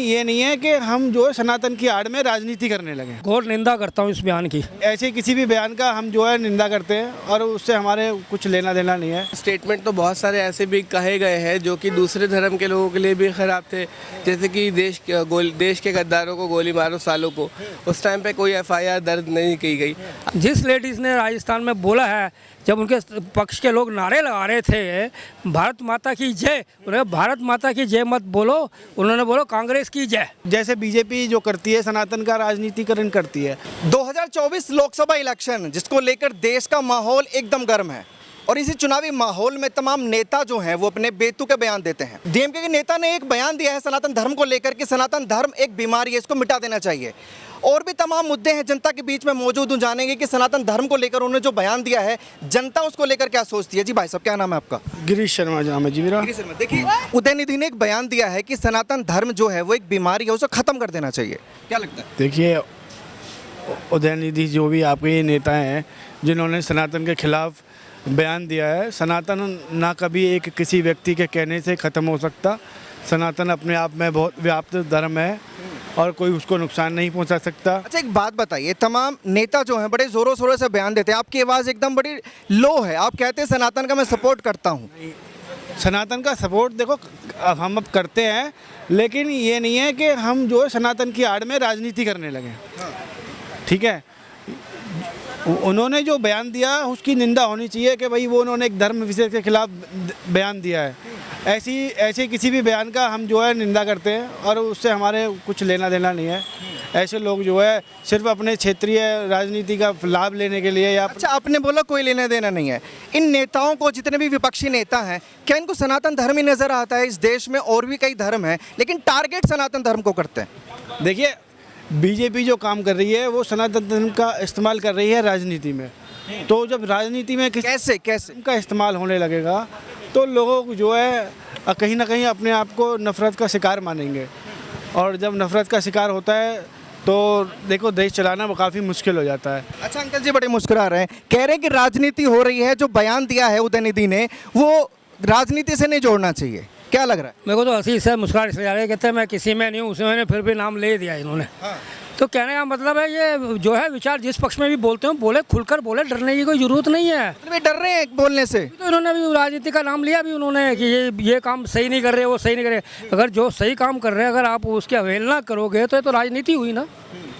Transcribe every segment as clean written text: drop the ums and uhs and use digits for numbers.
ये नहीं है कि हम जो है सनातन की आड़ में राजनीति करने लगे। घोर निंदा करता हूँ इस बयान की। ऐसे किसी भी बयान का हम जो है निंदा करते हैं और उससे हमारे कुछ लेना देना नहीं है। स्टेटमेंट तो बहुत सारे ऐसे भी कहे गए हैं जो कि दूसरे धर्म के लोगों के लिए भी ख़राब थे, जैसे कि देश के गद्दारों को गोली मारो सालों को, उस टाइम पे कोई एफआईआर दर्ज नहीं की गई। जिस लेडीज़ ने राजस्थान में बोला है, जब उनके पक्ष के लोग नारे लगा रहे थे भारत माता की जय, उन्हें भारत माता की जय मत बोलो, उन्होंने बोलो कांग्रेस की जय। जैसे बीजेपी जो करती है सनातन का राजनीतिकरण करती है। 2024 लोकसभा इलेक्शन जिसको लेकर देश का माहौल एकदम गर्म है और इसी चुनावी माहौल में तमाम नेता जो हैं वो अपने बेतुके बयान देते हैं। डीएमके के नेता ने एक बयान दिया है सनातन धर्म को लेकर कि सनातन धर्म एक बीमारी है, इसको मिटा देना चाहिए। और भी तमाम मुद्दे हैं जनता के बीच में मौजूद हूँ, जानेंगे कि सनातन धर्म को लेकर उन्होंने जो बयान दिया है जनता उसको लेकर क्या सोचती है। जी भाई साहब, क्या नाम है आपका? गिरीश शर्मा नाम है जी मेरा। गिरीश शर्मा, देखिए उदयनिधि ने एक बयान दिया है कि सनातन धर्म जो है वो एक बीमारी है, उसे खत्म कर देना चाहिए। क्या लगता है? देखिए, उदयनिधि जो भी आपके नेता हैं जिन्होंने सनातन के खिलाफ बयान दिया है, सनातन ना कभी एक किसी व्यक्ति के कहने से ख़त्म हो सकता। सनातन अपने आप में बहुत व्याप्त धर्म है और कोई उसको नुकसान नहीं पहुंचा सकता। अच्छा, एक बात बताइए, तमाम नेता जो हैं बड़े ज़ोरों शोरों से बयान देते हैं, आपकी आवाज़ एकदम बड़ी लो है, आप कहते हैं सनातन का मैं सपोर्ट करता हूँ। सनातन का सपोर्ट देखो हम अब करते हैं, लेकिन ये नहीं है कि हम जो है सनातन की आड़ में राजनीति करने लगे। ठीक है, उन्होंने जो बयान दिया उसकी निंदा होनी चाहिए कि भाई वो उन्होंने एक धर्म विशेष के खिलाफ बयान दिया है। ऐसे किसी भी बयान का हम जो है निंदा करते हैं और उससे हमारे कुछ लेना देना नहीं है। ऐसे लोग जो है सिर्फ अपने क्षेत्रीय राजनीति का लाभ लेने के लिए या अच्छा, आपने बोला कोई लेना देना नहीं है। इन नेताओं को, जितने भी विपक्षी नेता हैं, क्या इनको सनातन धर्म ही नज़र आता है? इस देश में और भी कई धर्म हैं लेकिन टारगेट सनातन धर्म को करते हैं। देखिए, बीजेपी जो काम कर रही है वो सनातन धर्म का इस्तेमाल कर रही है राजनीति में। तो जब राजनीति में कैसे का इस्तेमाल होने लगेगा तो लोगों को जो है कहीं ना कहीं अपने आप को नफ़रत का शिकार मानेंगे, और जब नफ़रत का शिकार होता है तो देखो देश चलाना काफ़ी मुश्किल हो जाता है। अच्छा अंकल जी बड़े मुस्कुरा रहे हैं, कह रहे हैं कि राजनीति हो रही है, जो बयान दिया है उदयनिधि ने वो राजनीति से नहीं जोड़ना चाहिए। क्या लग रहा है? मेरे को तो हंसी से मुस्कुरा इसलिए आ रही है, कहते हैं मैं किसी में नहीं हूँ, उसमें मैंने फिर भी नाम ले दिया इन्होंने। हाँ। तो कहने का मतलब है ये जो है विचार जिस पक्ष में भी बोलते हो बोले, खुलकर बोले, डरने की कोई जरूरत नहीं है। मतलब ये डर रहे हैं बोलने से? तो इन्होंने अभी राजनीति का नाम लिया भी उन्होंने कि ये काम सही नहीं कर रहे, वो सही नहीं कर रहे। अगर जो सही काम कर रहे हैं अगर आप उसकी अवहेलना करोगे तो ये तो राजनीति हुई ना।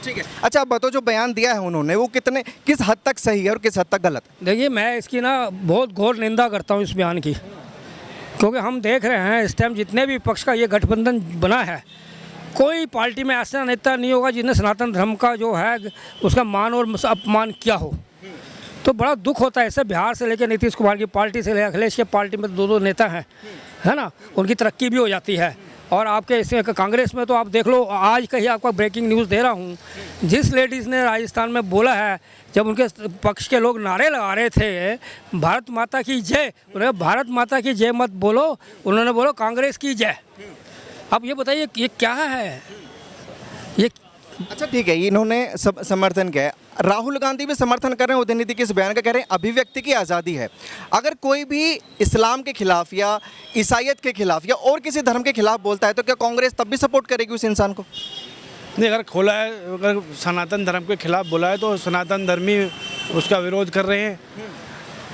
ठीक है। अच्छा आप बताओ, जो बयान दिया है उन्होंने वो किस हद तक सही है और किस हद तक गलत? देखिए, मैं इसकी ना बहुत घोर निंदा करता हूँ इस बयान की, क्योंकि हम देख रहे हैं इस टाइम जितने भी पक्ष का ये गठबंधन बना है, कोई पार्टी में ऐसा नेता नहीं होगा जिसने सनातन धर्म का जो है उसका मान और अपमान किया हो। तो बड़ा दुख होता है। ऐसे बिहार से लेकर नीतीश कुमार की पार्टी से लेकर अखिलेश की पार्टी में दो नेता हैं, है ना, उनकी तरक्की भी हो जाती है। और आपके इसमें कांग्रेस में तो आप देख लो, आज कहीं आपका ब्रेकिंग न्यूज़ दे रहा हूँ, जिस लेडीज़ ने राजस्थान में बोला है, जब उनके पक्ष के लोग नारे लगा रहे थे भारत माता की जय, उन्हें भारत माता की जय मत बोलो, उन्होंने बोलो कांग्रेस की जय। अब ये बताइए ये क्या है ये? अच्छा ठीक है, इन्होंने समर्थन किया है, राहुल गांधी भी समर्थन कर रहे हैं उदयनिधि के इस बयान का, कह रहे हैं अभिव्यक्ति की आज़ादी है। अगर कोई भी इस्लाम के खिलाफ या ईसाइयत के खिलाफ या और किसी धर्म के खिलाफ बोलता है तो क्या कांग्रेस तब भी सपोर्ट करेगी उस इंसान को? नहीं, अगर खोला है, अगर सनातन धर्म के खिलाफ बोला है तो सनातन धर्मी उसका विरोध कर रहे हैं।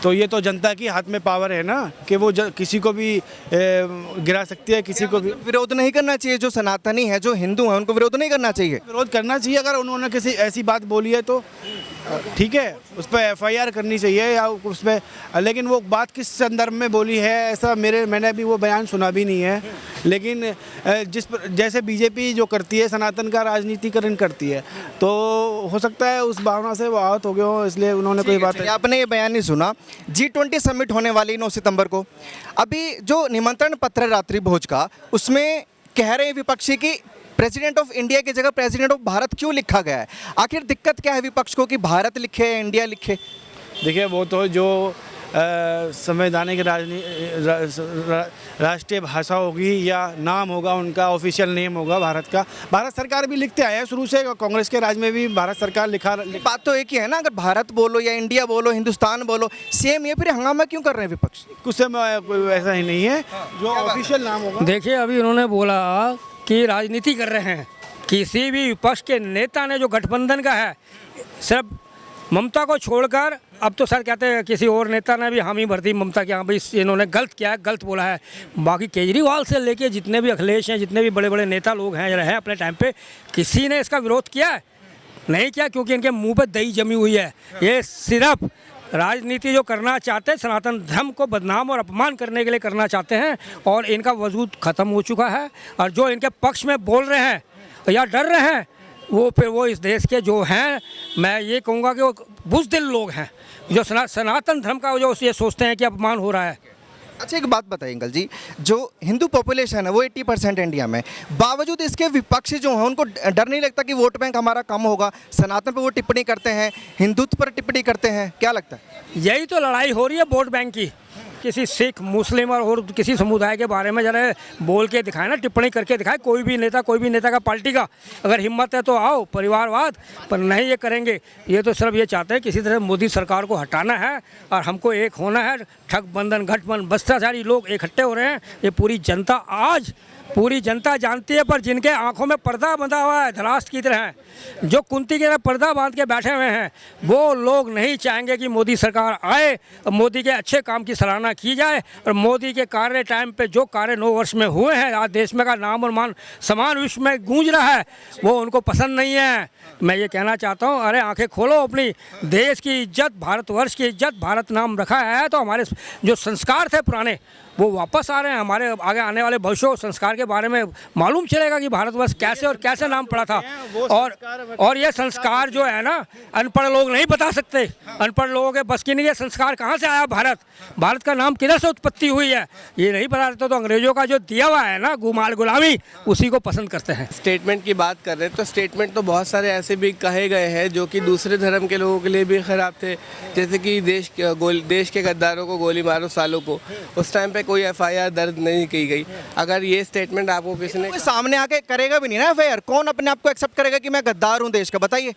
तो ये तो जनता की हाथ में पावर है ना कि वो किसी को भी गिरा सकती है, किसी को भी। विरोध नहीं करना चाहिए, जो सनातनी है, जो हिंदू हैं, उनको विरोध नहीं करना चाहिए? विरोध करना चाहिए। अगर उन्होंने किसी ऐसी बात बोली है तो ठीक है, उस पर एफआईआर करनी चाहिए या उस पर, लेकिन वो बात किस संदर्भ में बोली है ऐसा मैंने भी वो बयान सुना भी नहीं है। लेकिन जैसे बीजेपी जो करती है सनातन का राजनीतिकरण करती है, तो हो सकता है उस भावना से वो आहत हो गए हो, इसलिए उन्होंने कोई बात। आपने ये बयान नहीं सुना? G20 समिट होने वाली 9 सितंबर को, अभी जो निमंत्रण पत्र है रात्रि भोज का, उसमें कह रहे हैं विपक्षी की प्रेसिडेंट ऑफ इंडिया की जगह प्रेसिडेंट ऑफ भारत क्यों लिखा गया है? आखिर दिक्कत क्या है विपक्ष को कि भारत लिखे या इंडिया लिखे? देखिए, वो तो जो संवैधानिक राष्ट्रीय भाषा होगी या नाम होगा, उनका ऑफिशियल नेम होगा भारत का। भारत सरकार भी लिखते आए हैं शुरू से, कांग्रेस के राज में भी भारत सरकार बात तो एक ही है ना, अगर भारत बोलो या इंडिया बोलो, हिंदुस्तान बोलो, सेम ये, फिर हंगामा क्यों कर रहे हैं विपक्ष? कुछ ऐसा ही नहीं है जो ऑफिशियल नाम होगा। देखिए, अभी उन्होंने बोला की राजनीति कर रहे हैं। किसी भी विपक्ष के नेता ने जो गठबंधन का है, सिर्फ ममता को छोड़कर, अब तो सर कहते हैं किसी और नेता ने भी हामी भर दी ममता के, हाँ भाई इन्होंने गलत किया है, गलत बोला है। बाकी केजरीवाल से लेके जितने भी अखिलेश हैं, जितने भी बड़े बड़े नेता लोग हैं रहे अपने टाइम पे, किसी ने इसका विरोध किया है? नहीं किया, क्योंकि इनके मुंह पे दही जमी हुई है। ये सिर्फ राजनीति जो करना चाहते हैं, सनातन धर्म को बदनाम और अपमान करने के लिए करना चाहते हैं, और इनका वजूद ख़त्म हो चुका है। और जो इनके पक्ष में बोल रहे हैं या डर रहे हैं, वो फिर वो इस देश के जो हैं, मैं ये कहूँगा कि वो बुज़दिल लोग हैं, जो सनातन धर्म का जो ये सोचते हैं कि अपमान हो रहा है। अच्छा एक बात बताइए अंकल जी, जो हिंदू पॉपुलेशन है वो 80% इंडिया में, बावजूद इसके विपक्षी जो हैं उनको डर नहीं लगता कि वोट बैंक हमारा कम होगा? सनातन पर वो टिप्पणी करते हैं, हिंदुत्व पर टिप्पणी करते हैं, क्या लगता है? यही तो लड़ाई हो रही है वोट बैंक की। किसी सिख, मुस्लिम और किसी समुदाय के बारे में जरा बोल के दिखाए ना, टिप्पणी करके दिखाए। कोई भी नेता का पार्टी का अगर हिम्मत है तो आओ, परिवारवाद पर नहीं ये करेंगे। ये तो सिर्फ ये चाहते हैं किसी तरह मोदी सरकार को हटाना है और हमको एक होना है। ठग बंधन गठबंधन भ्रष्टाचारी लोग इकट्ठे हो रहे हैं। ये पूरी जनता आज पूरी जनता जानती है, पर जिनके आंखों में पर्दा बंधा हुआ है धराष्ट्र की तरह, जो कुंती की तरह पर्दा बांध के बैठे हुए हैं, वो लोग नहीं चाहेंगे कि मोदी सरकार आए और मोदी के अच्छे काम की सराहना की जाए। और मोदी के कार्य टाइम पे जो कार्य 9 वर्ष में हुए हैं, आज देश में का नाम और मान समान विश्व में गूंज रहा है, वो उनको पसंद नहीं है। मैं ये कहना चाहता हूँ, अरे आंखें खोलो, अपनी देश की इज्जत, भारतवर्ष की इज्जत, भारत नाम रखा है तो हमारे जो संस्कार थे पुराने वो वापस आ रहे हैं। हमारे आगे आने वाले भविष्य संस्कार के बारे में मालूम चलेगा कि भारतवर्ष कैसे और कैसे नाम पड़ा था। और ये संस्कार जो है ना, अनपढ़ लोग नहीं बता सकते। अनपढ़ लोगों के बस की नहीं, ये संस्कार कहाँ से आया, भारत का नाम किधर से उत्पत्ति हुई है, ये नहीं बता सकते। तो अंग्रेजों का जो दिया हुआ है ना गुलामी, उसी को पसंद करते हैं। स्टेटमेंट की बात कर रहे हैं तो स्टेटमेंट तो बहुत सारे ऐसे भी कहे गए हैं जो कि दूसरे धर्म के लोगों के लिए भी ख़राब थे। जैसे कि देश के गद्दारों को गोली मारो सालों को, उस टाइम पे कोई एफआईआर दर्ज नहीं की गई। अगर ये स्टेटमेंट आपको किसी ने कोई सामने आके करेगा भी नहीं ना एफआईआर, कौन अपने आप को एक्सेप्ट करेगा कि मैं गद्दार हूँ देश का? बताइए।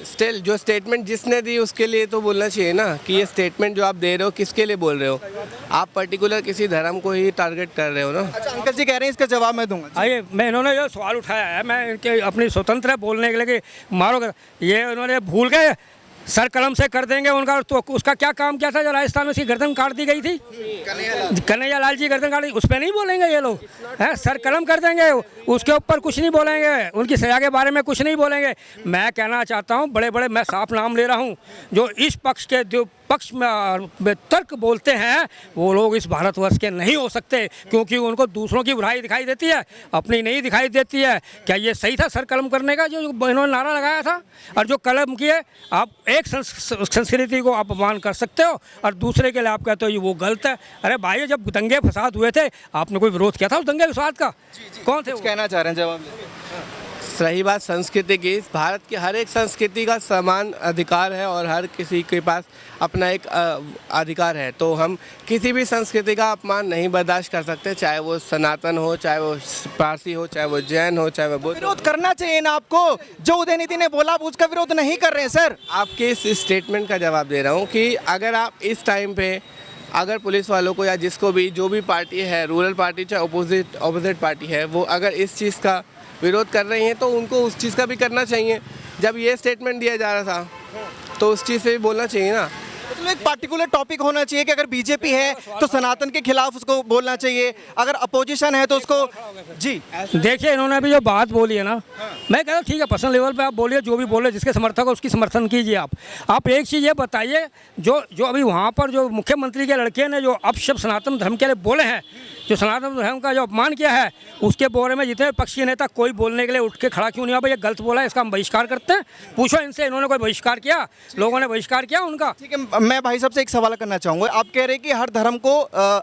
स्टिल जो स्टेटमेंट जिसने दी उसके लिए तो बोलना चाहिए ना कि ये स्टेटमेंट जो आप दे रहे हो किसके लिए बोल रहे हो। आप पर्टिकुलर किसी धर्म को ही टारगेट कर रहे हो ना। अच्छा अंकल जी कह रहे हैं, इसका जवाब मैं दूंगा। आइए, मैं इन्होंने जो सवाल उठाया है, मैं इनके अपनी स्वतंत्र है बोलने के लिए कि मारो, ये उन्होंने भूल गए सर कलम से कर देंगे उनका। तो उसका क्या काम क्या था जो राजस्थान में उसकी गर्दन काट दी गई थी? कन्हैया लाल जी गर्दन काट दी, उस पर नहीं बोलेंगे ये लोग हैं? सर कलम कर देंगे, उसके ऊपर कुछ नहीं बोलेंगे, उनकी सजा के बारे में कुछ नहीं बोलेंगे। मैं कहना चाहता हूँ, बड़े बड़े मैं साफ नाम ले रहा हूँ, जो इस पक्ष के जो पक्ष में तर्क बोलते हैं, वो लोग इस भारतवर्ष के नहीं हो सकते, क्योंकि उनको दूसरों की बुराई दिखाई देती है, अपनी नहीं दिखाई देती है। क्या ये सही था सर कलम करने का जो इन्होंने नारा लगाया था? और जो कलम किए, आप एक संस्कृति को अपमान कर सकते हो और दूसरे के लिए आप कहते हो ये वो गलत है। अरे भाई, जब दंगे फसाद हुए थे, आपने कोई विरोध किया था उस दंगे फसाद का? कौन थे? कहना चाह रहे हैं, जवाब। रही बात संस्कृति की, भारत की हर एक संस्कृति का समान अधिकार है और हर किसी के पास अपना एक अधिकार है। तो हम किसी भी संस्कृति का अपमान नहीं बर्दाश्त कर सकते, चाहे वो सनातन हो, चाहे वो पारसी हो, चाहे वो जैन हो, चाहे वो बुद्ध। विरोध करना चाहिए ना आपको, जो उदयनिधि ने बोला आप उसका विरोध नहीं कर रहे हैं सर। आपके इस स्टेटमेंट का जवाब दे रहा हूँ कि अगर आप इस टाइम पे अगर पुलिस वालों को या जिसको भी, जो भी पार्टी है, रूरल पार्टी चाहे अपोजिट पार्टी है, वो अगर इस चीज़ का विरोध कर रही हैं तो उनको उस चीज़ का भी करना चाहिए। जब ये स्टेटमेंट दिया जा रहा था तो उस चीज़ से भी बोलना चाहिए ना। मतलब एक पार्टिकुलर टॉपिक होना चाहिए कि अगर बीजेपी है तो सनातन के खिलाफ उसको बोलना चाहिए, अगर अपोजिशन है तो उसको। जी देखिए, इन्होंने अभी जो बात बोली है ना, मैं कहता हूँ ठीक है, पर्सनल लेवल पे आप बोलिए, जो भी बोले, जिसके समर्थक हो उसकी समर्थन कीजिए। आप एक चीज़ ये बताइए, जो अभी वहाँ पर जो मुख्यमंत्री के लड़के ने जो अपशब्द सनातन धर्म के लिए बोले हैं, जो सनातन धर्म का जो अपमान किया है, उसके बारे में जितने पक्षी नेता कोई बोलने के लिए उठ के खड़ा क्यों नहीं हुआ? भाई ये गलत बोला है, इसका हम बहिष्कार करते हैं। पूछो इनसे, इन्होंने कोई बहिष्कार किया? लोगों ने बहिष्कार किया उनका? ठीक है, मैं भाई साहब से एक सवाल करना चाहूँगा। आप कह रहे हैं कि हर धर्म को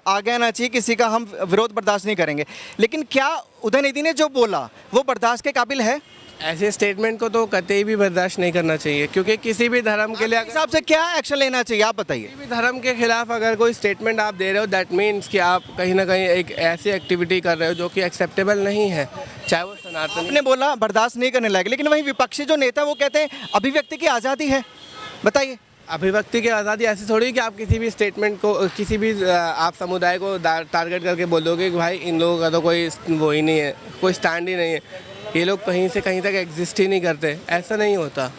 आगे आना चाहिए, किसी का हम विरोध बर्दाश्त नहीं करेंगे, लेकिन क्या उदयनिधि ने जो बोला वो बर्दाश्त के काबिल है? ऐसे स्टेटमेंट को तो कतई भी बर्दाश्त नहीं करना चाहिए, क्योंकि किसी भी धर्म के लिए हिसाब से क्या एक्शन लेना चाहिए आप बताइए। किसी भी धर्म के खिलाफ अगर कोई स्टेटमेंट आप दे रहे हो, दैट मीन्स कि आप कहीं ना कहीं एक ऐसी एक्टिविटी कर रहे हो जो कि एक्सेप्टेबल नहीं है, चाहे वो सनातन। आपने बोला बर्दाश्त नहीं करने लायक, लेकिन वहीं विपक्षी जो नेता वो कहते हैं अभिव्यक्ति की आज़ादी है, बताइए। अभिव्यक्ति की आज़ादी ऐसी थोड़ी कि आप किसी भी स्टेटमेंट को, किसी भी आप समुदाय को टारगेट करके बोलोगे कि भाई इन लोगों का तो कोई वो ही नहीं है, कोई स्टैंड ही नहीं है, ये लोग कहीं से कहीं तक एग्जिस्ट ही नहीं करते, ऐसा नहीं होता।